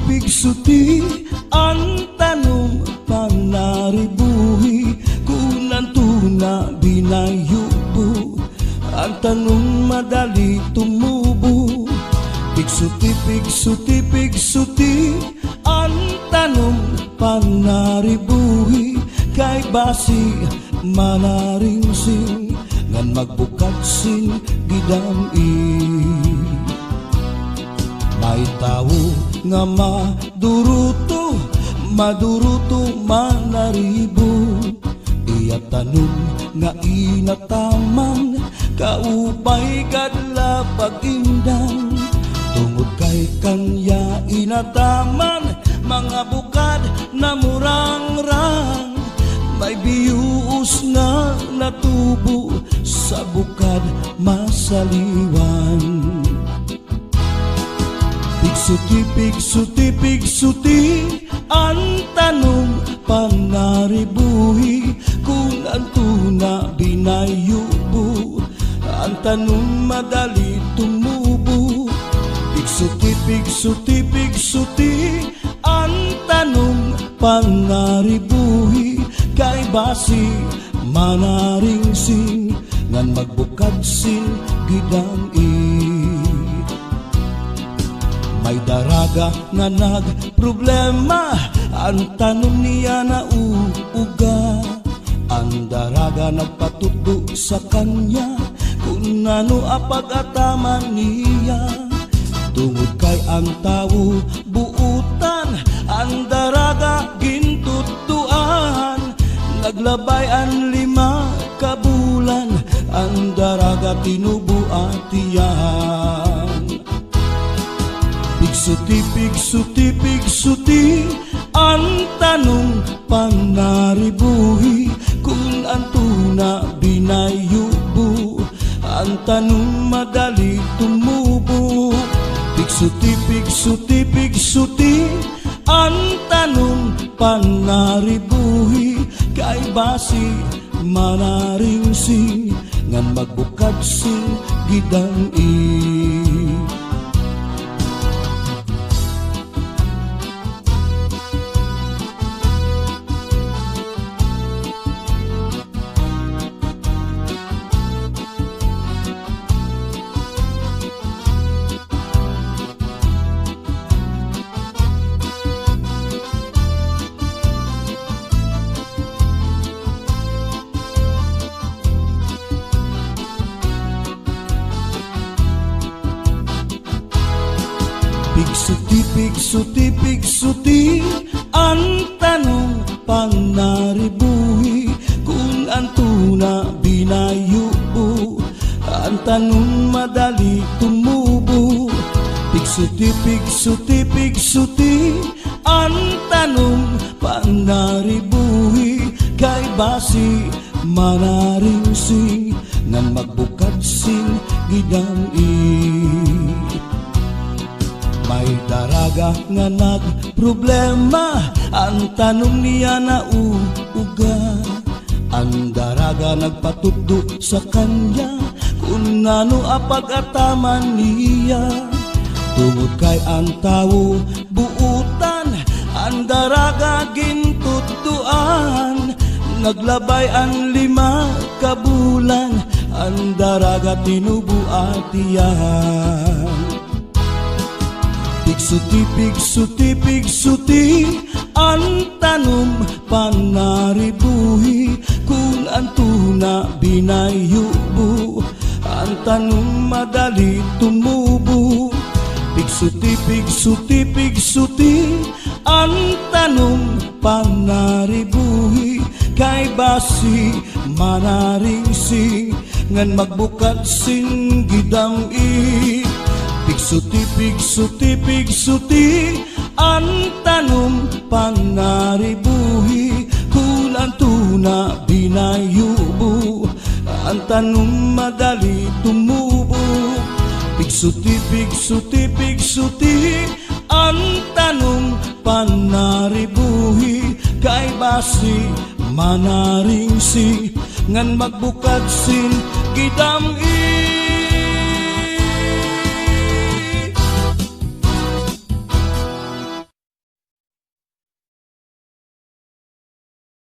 Pigsuti ang tanong panaribuhi kunan tuna binayubo ang tanong madali tumubo. Pigsuti ang tanong panaribuhi kay basi manaringsing ngan magbukad sing gidam-i. May tao nga maduruto manaribo iya tanong nga inataman kaupay kadla pag-indang tungod kay kanya inataman mga bukad na murang-rang may biyuos nga natubo sa bukad masaliwan. Pigsuti ang tanong panaribuhi kung ang tuna binayubo ang tanong madali tumubo. Pigsuti ang tanong panaribuhi kay basi manaringsing ngan magbukad sing gidam-i. May daraga nga nagproblema ang tanong niya na uuga. Ang daraga nagpatudo sa kanya kung ano apag-ataman niya. Tungod kay ang tao buutan ang daraga gintutuan. Naglabay ang 5 kabulan ang daraga tinubuatiyan. Pigsuti ang tanong panaribuhi kung ang tuna binayubo ang tanong madali tumubo. Pigsuti ang tanong panaribuhi kay basi manaringsing ngan magbukad sing gidam-i. Pigsuti ang tanong panaribuhi kung ang tuna binayubo ang tanong madali tumubo. Pigsuti ang tanong panaribuhi kay basi manaringsing ngan magbukad sing gidam-i. May daraga nga nagproblema ang tanong niya na uuga. Ang daraga nagpatudo sa kanya kung ano apag-ataman niya. Tungod kay ang tao buutan ang daraga gintutuan. Naglabay ang 5 kabulan ang daraga tinubuatiyan. Pigsuti ang tanong panaribuhi kung ang tuna binayubo ang tanong madali tumubo. Pigsuti ang tanong panaribuhi kay basi manaringsing ngan magbukad sing gidam-i. Pigsuti ang tanong panaribuhi kung ang tuna binayubo ang tanong madali tumubo. Pigsuti ang tanong panaribuhi kay basi manaringsing ngan magbukad sing gidam-i.